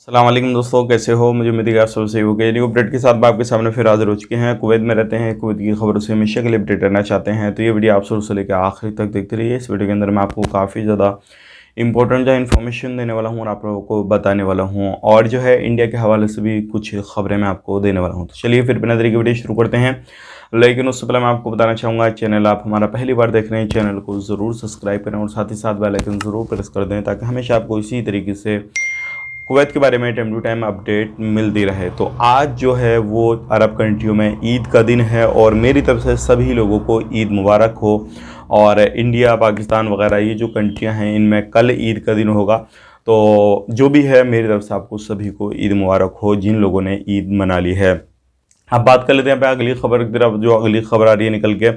अस्सलाम वालेकुम दोस्तों, कैसे हो? मुझे उम्मीद है कि आप सब सही हो गए। न्यू अपडेट के साथ आपके सामने फिर हाजिर हो चुके हैं। कुवैत में रहते हैं, कुवैत की खबरों से हमेशा के लिए अपडेट रहना चाहते हैं तो ये वीडियो आप शुरू से लेकर आखिर तक देखते रहिए। इस वीडियो के अंदर मैं आपको काफ़ी ज़्यादा इंपॉर्टेंट जो इन्फॉर्मेशन देने वाला हूँ और आप लोगों को बताने वाला हूँ, और जो है इंडिया के हवाले से भी कुछ खबरें मैं आपको देने वाला हूँ। तो चलिए फिर बिना देरी के वीडियो शुरू करते हैं। लेकिन उससे पहले मैं आपको बताना चाहूँगा, चैनल आप हमारा पहली बार देख रहे हैं, चैनल को ज़रूर सब्सक्राइब करें और साथ ही साथ बेल आइकन ज़रूर प्रेस कर दें ताकि हमेशा आपको इसी तरीके से कुवैत के बारे में टाइम टू टाइम अपडेट मिलती रहे। तो आज जो है वो अरब कंट्रियों में ईद का दिन है और मेरी तरफ से सभी लोगों को ईद मुबारक हो। और इंडिया, पाकिस्तान वगैरह ये जो कंट्रियां हैं इनमें कल ईद का दिन होगा। तो जो भी है मेरी तरफ से आपको सभी को ईद मुबारक हो जिन लोगों ने ईद मना ली है। अब बात कर लेते हैं पे अगली खबर की तरफ। जो अगली खबर आ रही है निकल के,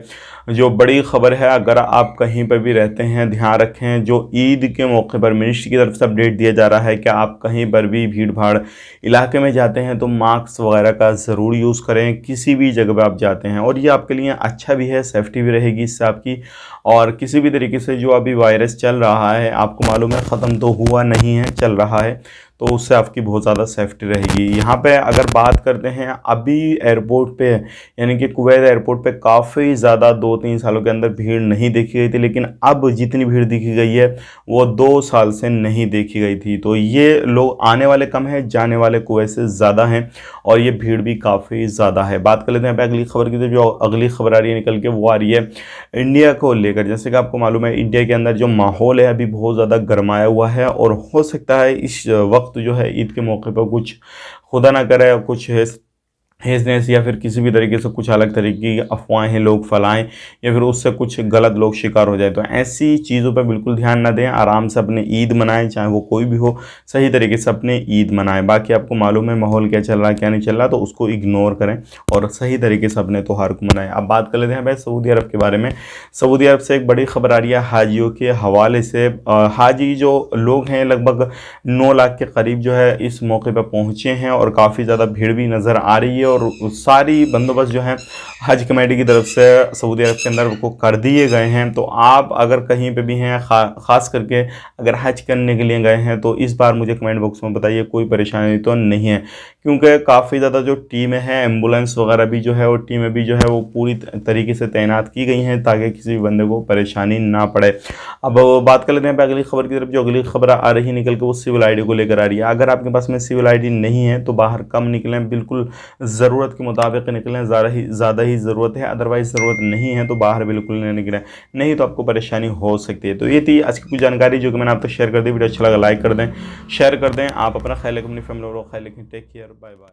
जो बड़ी खबर है, अगर आप कहीं पर भी रहते हैं ध्यान रखें, जो ईद के मौके पर मिनिस्ट्री की तरफ से अपडेट दिया जा रहा है कि आप कहीं पर भी भीड़ भाड़ इलाके में जाते हैं तो मास्क वगैरह का ज़रूर यूज़ करें किसी भी जगह पर आप जाते हैं। और ये आपके लिए अच्छा भी है, सेफ्टी भी रहेगी इससे आपकी। और किसी भी तरीके से जो अभी वायरस चल रहा है, आपको मालूम है ख़त्म तो हुआ नहीं है, चल रहा है, तो उससे आपकी बहुत ज़्यादा सेफ्टी रहेगी। यहाँ पे अगर बात करते हैं, अभी एयरपोर्ट पे यानी कि कुवैत एयरपोर्ट पे काफ़ी ज़्यादा 2-3 सालों के अंदर भीड़ नहीं देखी गई थी, लेकिन अब जितनी भीड़ देखी गई है वो 2 साल से नहीं देखी गई थी। तो ये लोग आने वाले कम हैं, जाने वाले कुवैत से ज़्यादा हैं और ये भीड़ भी काफ़ी ज़्यादा है। बात कर लेते हैं अगली खबर की। तो जो अगली खबर आ रही है निकल के वो आ रही है इंडिया को लेकर। जैसे कि आपको मालूम है इंडिया के अंदर जो माहौल है अभी बहुत ज़्यादा गर्माया हुआ है और हो सकता है इस वक्त जो है ईद के मौके पर कुछ खुदा ना करे कुछ हेजनेस या फिर किसी भी तरीके से कुछ अलग तरीके की अफवाहें लोग फैलाएं या फिर उससे कुछ गलत लोग शिकार हो जाए। तो ऐसी चीज़ों पर बिल्कुल ध्यान ना दें, आराम से अपने ईद मनाएं, चाहे वो कोई भी हो, सही तरीके से अपने ईद मनाएं। बाकी आपको मालूम है माहौल क्या चल रहा है क्या नहीं चल रहा, तो उसको इग्नोर करें और सही तरीके से अपने त्यौहार को मनाएं। अब बात कर लेते हैं भाई सऊदी अरब के बारे में। सऊदी अरब से एक बड़ी खबर आ रही है हाजियों के हवाले से। हाजी जो लोग हैं लगभग 9 लाख के करीब जो है इस मौके पर पहुँचे हैं और काफ़ी ज़्यादा भीड़ भी नज़र आ रही है और सारी बंदोबस्त जो है हज कमेटी की तरफ से सऊदी अरब के अंदर वो कर दिए गए हैं। तो आप अगर कहीं पे भी हैं, ख़ास करके अगर हज करने के लिए गए हैं, तो इस बार मुझे कमेंट बॉक्स में बताइए कोई परेशानी तो नहीं है, क्योंकि काफ़ी ज़्यादा जो टीमें हैं, एम्बुलेंस वगैरह भी जो है वो टीमें भी जो है वो पूरी तरीके से तैनात की गई हैं ताकि किसी भी बंदे को परेशानी ना पड़े। अब बात कर लेते हैं अगली खबर की तरफ। जो अगली खबर आ रही निकल के वो सिविल ID को लेकर आ रही है। अगर आपके पास में सिविल ID नहीं है तो बाहर कम निकलें, बिल्कुल ज़रूरत के मुताबिक निकलें, ज़्यादा ही ज़रूरत है, अदरवाइज़ ज़रूरत नहीं है तो बाहर बिल्कुल नहीं निकलें, नहीं तो आपको परेशानी हो सकती है। तो ये थी आज की कुछ जानकारी जो कि मैंने आप तक शेयर कर दी। वीडियो अच्छा लगा लाइक कर दें, शेयर कर दें। आप अपना ख्याल रखें, अपनी फैमिली और ख्याल रखें। Take care, bye bye.